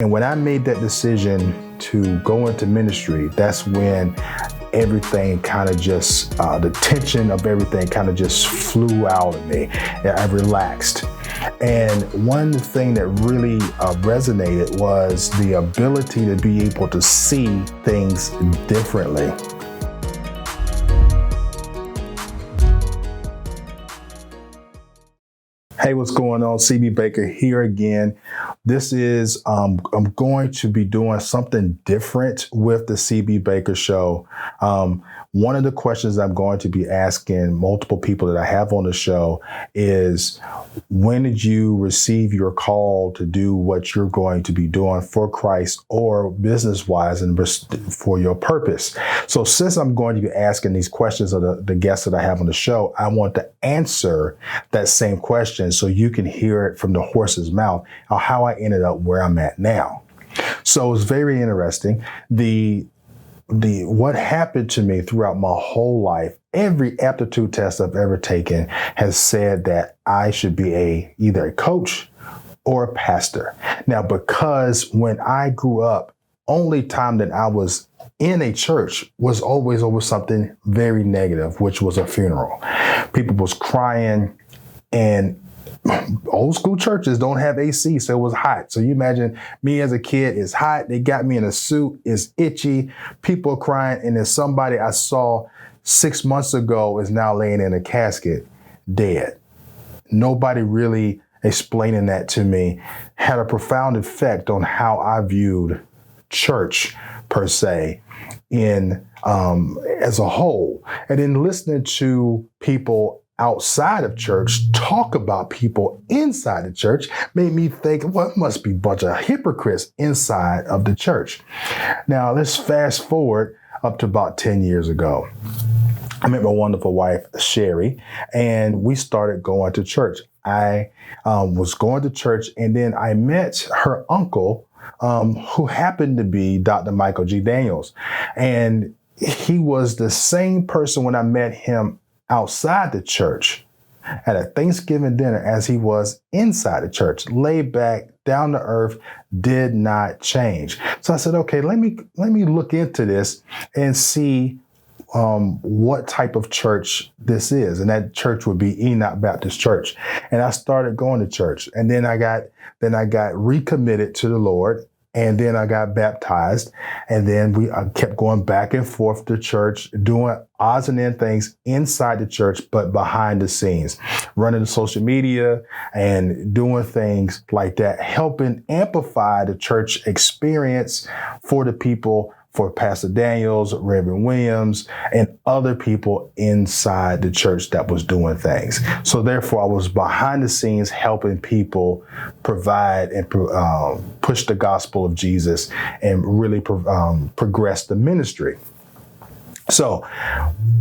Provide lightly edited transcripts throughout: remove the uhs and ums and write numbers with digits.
And when I made that decision to go into ministry, that's when everything kind of just, the tension of everything kind of just flew out of me. I relaxed. And one thing that really resonated was the ability to be able to see things differently. Hey, what's going on? CB Baker here again. This is, I'm going to be doing something different with the CB Baker Show. One of the questions I'm going to be asking multiple people that I have on the show is, when did you receive your call to do what you're going to be doing for Christ or business-wise and for your purpose? So since I'm going to be asking these questions of the guests that I have on the show, I want to answer that same question so you can hear it from the horse's mouth of how I ended up where I'm at now. So it's very interesting. What happened to me throughout my whole life, every aptitude test I've ever taken has said that I should be either a coach or a pastor. Now, because when I grew up, only time that I was in a church was always over something very negative, which was a funeral. People was crying, and old school churches don't have AC, so it was hot. So you imagine me as a kid, it's hot. They got me in a suit, it's itchy, people are crying, and there's somebody I saw 6 months ago is now laying in a casket, dead. Nobody really explaining that to me had a profound effect on how I viewed church per se as a whole. And then listening to people outside of church talk about people inside the church made me think, well, it must be a bunch of hypocrites inside of the church. Now, let's fast forward up to about 10 years ago. I met my wonderful wife, Sherry, and we started going to church. I was going to church, and then I met her uncle, who happened to be Dr. Michael G. Daniels. And he was the same person when I met him outside the church at a Thanksgiving dinner as he was inside the church, laid back, down to earth, did not change. So I said, okay, let me look into this and see what type of church this is. And that church would be Enoch Baptist Church. And I started going to church, and then I got recommitted to the Lord. And then I got baptized, and then I kept going back and forth to church, doing odds and ends things inside the church, but behind the scenes, running the social media and doing things like that, helping amplify the church experience for the people, for Pastor Daniels, Reverend Williams, and other people inside the church that was doing things. So therefore, I was behind the scenes helping people provide and push the gospel of Jesus and really progress the ministry. So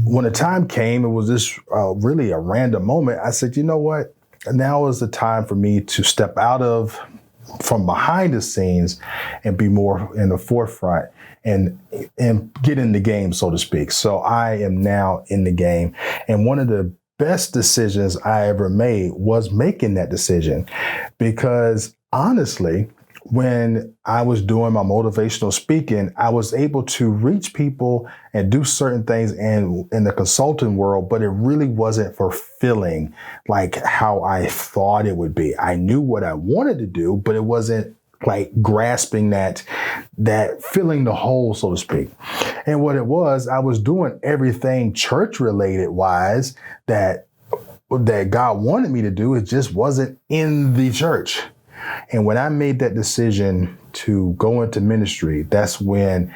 when the time came, it was this really a random moment. I said, you know what? Now is the time for me to step out from behind the scenes and be more in the forefront and get in the game, so to speak. So I am now in the game. And one of the best decisions I ever made was making that decision, because honestly, when I was doing my motivational speaking, I was able to reach people and do certain things in the consulting world, but it really wasn't fulfilling like how I thought it would be. I knew what I wanted to do, but it wasn't like grasping that filling the hole, so to speak. And what it was, I was doing everything church related wise that God wanted me to do. It just wasn't in the church. And when I made that decision to go into ministry, that's when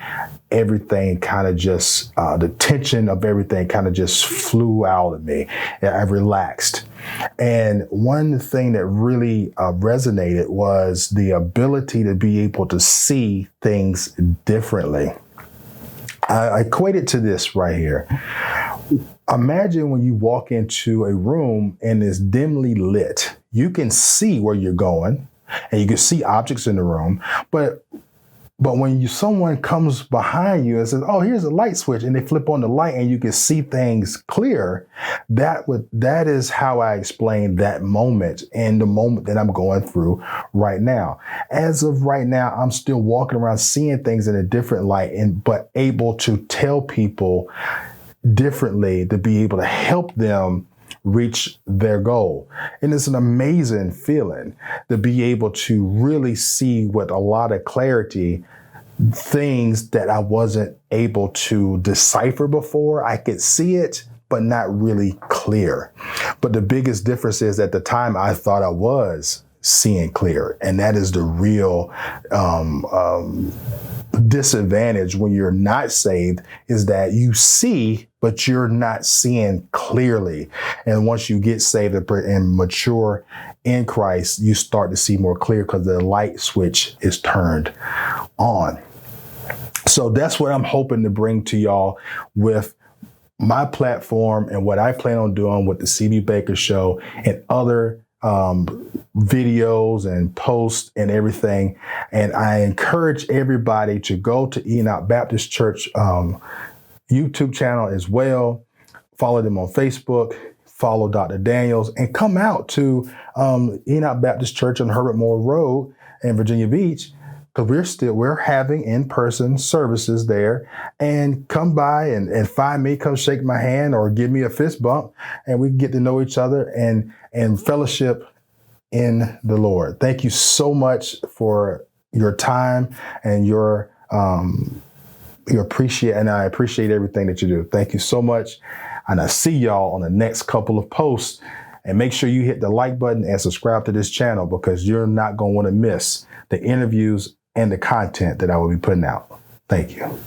everything kind of just, the tension of everything kind of just flew out of me. I relaxed. And one thing that really resonated was the ability to be able to see things differently. I equate it to this right here. Imagine when you walk into a room and it's dimly lit. You can see where you're going, and you can see objects in the room, but But when someone comes behind you and says, "Oh, here's a light switch," and they flip on the light and you can see things clear, that is how I explain that moment and the moment that I'm going through right now. As of right now, I'm still walking around seeing things in a different light, but able to tell people differently to be able to help them reach their goal. And it's an amazing feeling to be able to really see with a lot of clarity things that I wasn't able to decipher before. I could see it, but not really clear. But the biggest difference is at the time I thought I was seeing clear. And that is the real disadvantage when you're not saved, is that you see, but you're not seeing clearly. And once you get saved and mature in Christ, you start to see more clear because the light switch is turned on. So that's what I'm hoping to bring to y'all with my platform and what I plan on doing with the CB Baker Show and other videos and posts and everything. And I encourage everybody to go to Enoch Baptist Church YouTube channel as well. Follow them on Facebook, follow Dr. Daniels, and come out to Enoch Baptist Church on Herbert Moore Road in Virginia Beach, because we're having in-person services there. And come by and find me, come shake my hand or give me a fist bump, and we can get to know each other and fellowship in the Lord. Thank you so much for your time and I appreciate everything that you do. Thank you so much. And I see y'all on the next couple of posts. And make sure you hit the like button and subscribe to this channel, because you're not going to want to miss the interviews and the content that I will be putting out. Thank you.